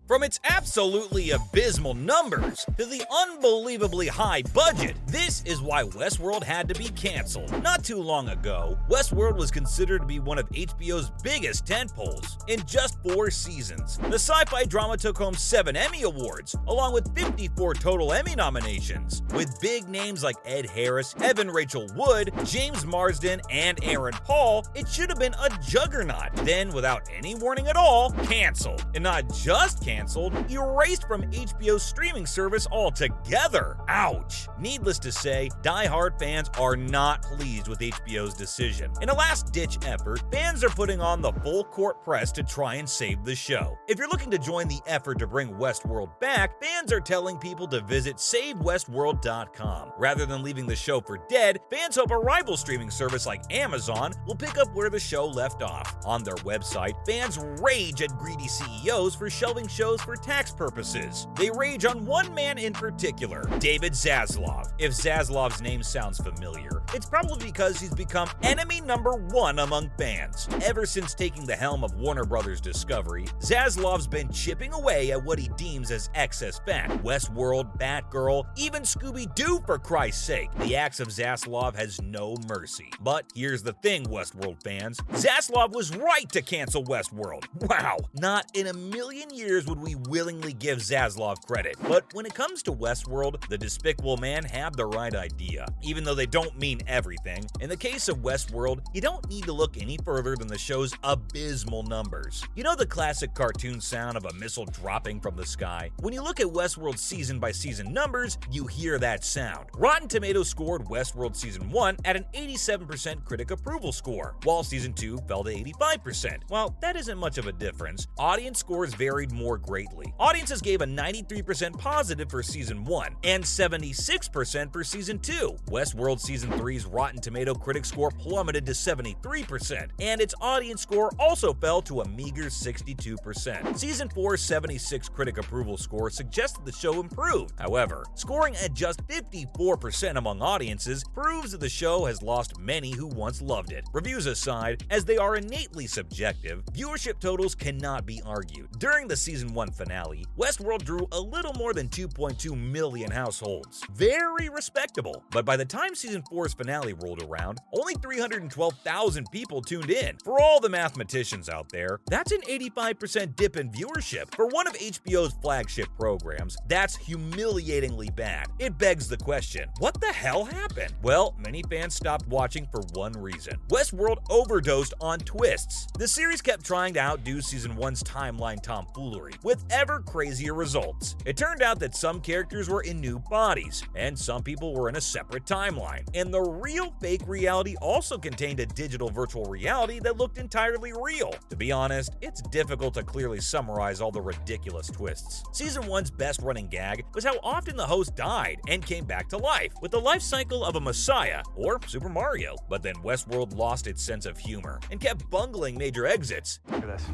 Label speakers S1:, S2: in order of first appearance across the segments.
S1: From its absolutely abysmal numbers to the unbelievably high budget, this is why Westworld had to be canceled. Not too long ago, Westworld was considered to be one of HBO's biggest tentpoles. In just 4 seasons, the sci-fi drama took home 7 Emmy Awards, along with 54 total Emmy nominations. With big names like Ed Harris, Evan Rachel Wood, James Marsden, and Aaron Paul, it should have been a juggernaut. Then, without any warning at all, canceled. And not just canceled, erased from HBO's streaming service altogether. Ouch! Needless to say, die-hard fans are not pleased with HBO's decision. In a last-ditch effort, fans are putting on the full-court press to try and save the show. If you're looking to join the effort to bring Westworld back, fans are telling people to visit SaveWestworld.com. Rather than leaving the show for dead, fans hope a rival streaming service like Amazon will pick up where the show left off. On their website, fans rage at greedy CEOs for shelving shows for tax purposes. They rage on one man in particular, David Zaslav. If Zaslav's name sounds familiar, it's probably because he's become enemy number 1 among fans. Ever since taking the helm of Warner Brothers Discovery, Zaslav's been chipping away at what he deems as excess fat. Westworld, Batgirl, even Scooby-Doo, for Christ's sake. The axe of Zaslav has no mercy. But here's the thing, Westworld fans. Zaslav was right to cancel Westworld. Wow, not in a million years would we willingly give Zaslav credit. But when it comes to Westworld, the despicable man had the right idea, even though they don't mean everything. In the case of Westworld, you don't need to look any further than the show's abysmal numbers. You know the classic cartoon sound of a missile dropping from the sky? When you look at Westworld's season-by-season numbers, you hear that sound. Rotten Tomatoes scored Westworld Season 1 at an 87% critic approval score, while Season 2 fell to 85%. While that isn't much of a difference, audience scores varied more greatly. Audiences gave a 93% positive for Season 1 and 76% for Season 2. Westworld Season 3's Rotten Tomato critic score plummeted to 73%, and its audience score also fell to a meager 62%. Season 4's 76 critic approval score suggested the show improved. However, scoring at just 54% among audiences proves that the show has lost many who once loved it. Reviews aside, as they are innately subjective, viewership totals cannot be argued. During the Season 1 finale, Westworld drew a little more than 2.2 million households. Very respectable. But by the time Season 4's finale rolled around, only 312,000 people tuned in. For all the mathematicians out there, that's an 85% dip in viewership. For one of HBO's flagship programs, that's humiliatingly bad. It begs the question, what the hell happened? Well, many fans stopped watching for one reason. Westworld overdosed on twists. The series kept trying to outdo Season 1's timeline tomfoolery, with ever crazier results. It turned out that some characters were in new bodies, and some people were in a separate timeline. And the real fake reality also contained a digital virtual reality that looked entirely real. To be honest, it's difficult to clearly summarize all the ridiculous twists. Season 1's best running gag was how often the host died and came back to life, with the life cycle of a Messiah or Super Mario. But then Westworld lost its sense of humor and kept bungling major exits.
S2: Look at this.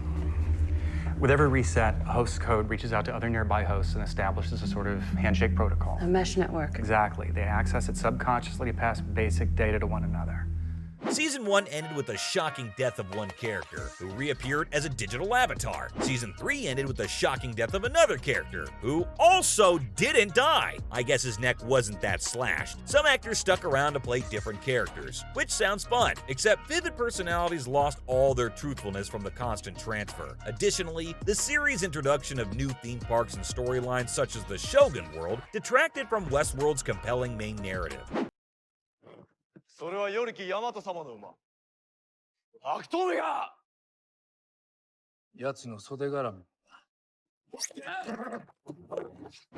S2: With every reset, a host's code reaches out to other nearby hosts and establishes a sort of handshake protocol.
S3: A mesh network.
S2: Exactly. They access it subconsciously to pass basic data to one another.
S1: Season 1 ended with the shocking death of one character, who reappeared as a digital avatar. Season 3 ended with the shocking death of another character, who also didn't die. I guess his neck wasn't that slashed. Some actors stuck around to play different characters, which sounds fun, except vivid personalities lost all their truthfulness from the constant transfer. Additionally, the series' introduction of new theme parks and storylines such as the Shogun World detracted from Westworld's compelling main narrative.
S4: それは頼き大和様の馬悪党めが奴の袖絡み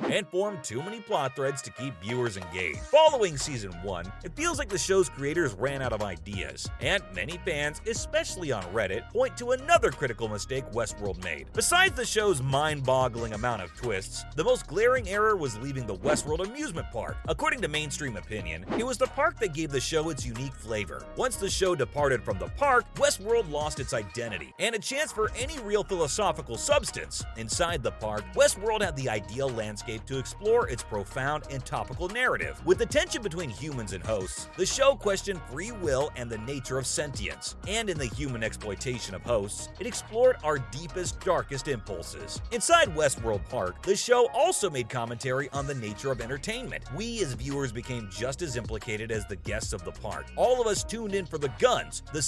S1: and formed too many plot threads to keep viewers engaged. Following Season 1, it feels like the show's creators ran out of ideas, and many fans, especially on Reddit, point to another critical mistake Westworld made. Besides the show's mind-boggling amount of twists, the most glaring error was leaving the Westworld amusement park. According to mainstream opinion, it was the park that gave the show its unique flavor. Once the show departed from the park, Westworld lost its identity, and a chance for any real philosophical substance. Inside outside the park, Westworld had the ideal landscape to explore its profound and topical narrative. With the tension between humans and hosts, the show questioned free will and the nature of sentience. And in the human exploitation of hosts, it explored our deepest, darkest impulses. Inside Westworld Park, the show also made commentary on the nature of entertainment. We as viewers became just as implicated as the guests of the park. All of us tuned in for the guns, the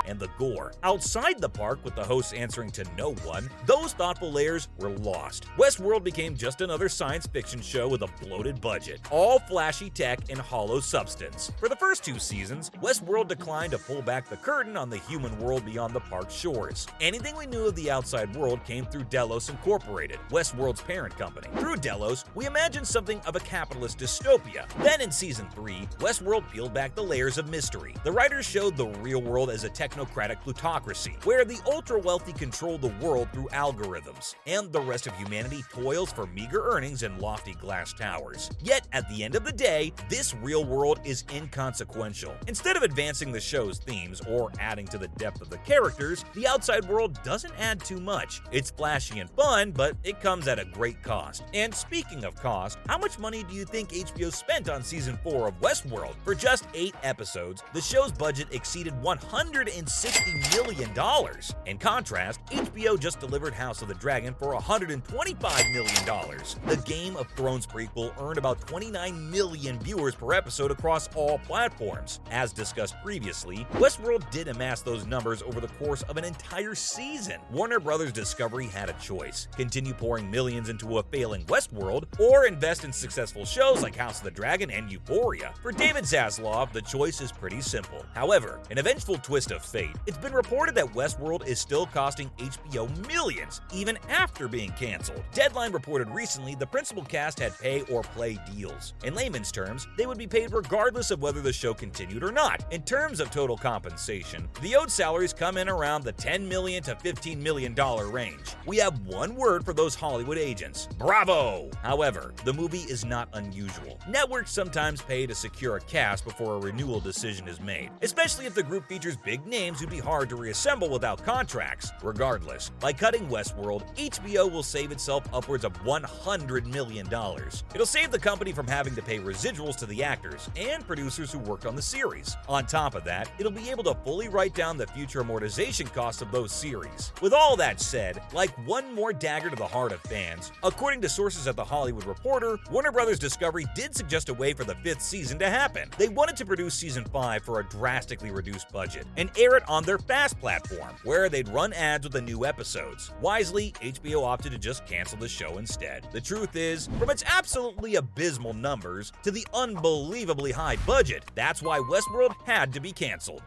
S1: and the gore. Outside the park, with the hosts answering to no one, those thoughtful layers were lost. Westworld became just another science fiction show with a bloated budget, all flashy tech and hollow substance. For the first 2 seasons, Westworld declined to pull back the curtain on the human world beyond the park's shores. Anything we knew of the outside world came through Delos Incorporated, Westworld's parent company. Through Delos, we imagined something of a capitalist dystopia. Then in season 3, Westworld peeled back the layers of mystery. The writers showed the real world as a technocratic plutocracy, where the ultra-wealthy control the world through algorithms, and the rest of humanity toils for meager earnings in lofty glass towers. Yet, at the end of the day, this real world is inconsequential. Instead of advancing the show's themes or adding to the depth of the characters, the outside world doesn't add too much. It's flashy and fun, but it comes at a great cost. And speaking of cost, how much money do you think HBO spent on season 4 of Westworld? For just 8 episodes, the show's budget exceeded $160 million. In contrast, HBO just delivered House of the Dragon for $125 million. The Game of Thrones prequel earned about 29 million viewers per episode across all platforms. As discussed previously, Westworld did amass those numbers over the course of an entire season. Warner Brothers Discovery had a choice: continue pouring millions into a failing Westworld, or invest in successful shows like House of the Dragon and Euphoria. For David Zaslav, the choice is pretty simple. However, an eventual twist of fate, it's been reported that Westworld is still costing HBO millions, even after being canceled. Deadline reported recently the principal cast had pay-or-play deals. In layman's terms, they would be paid regardless of whether the show continued or not. In terms of total compensation, the owed salaries come in around the $10 million to $15 million range. We have one word for those Hollywood agents: bravo! However, the movie is not unusual. Networks sometimes pay to secure a cast before a renewal decision is made, especially if the group features big names who'd be hard to reassemble without contracts. Regardless, by cutting Westworld, HBO will save itself upwards of $100 million. It'll save the company from having to pay residuals to the actors and producers who worked on the series. On top of that, it'll be able to fully write down the future amortization costs of those series. With all that said, like one more dagger to the heart of fans, according to sources at The Hollywood Reporter, Warner Brothers Discovery did suggest a way for the 5th season to happen. They wanted to produce season 5 for a drastically reduced budget and air it on their FAST platform, where they'd run ads with the new episodes. Wisely, HBO opted to just cancel the show instead. The truth is, from its absolutely abysmal numbers to the unbelievably high budget, that's why Westworld had to be canceled.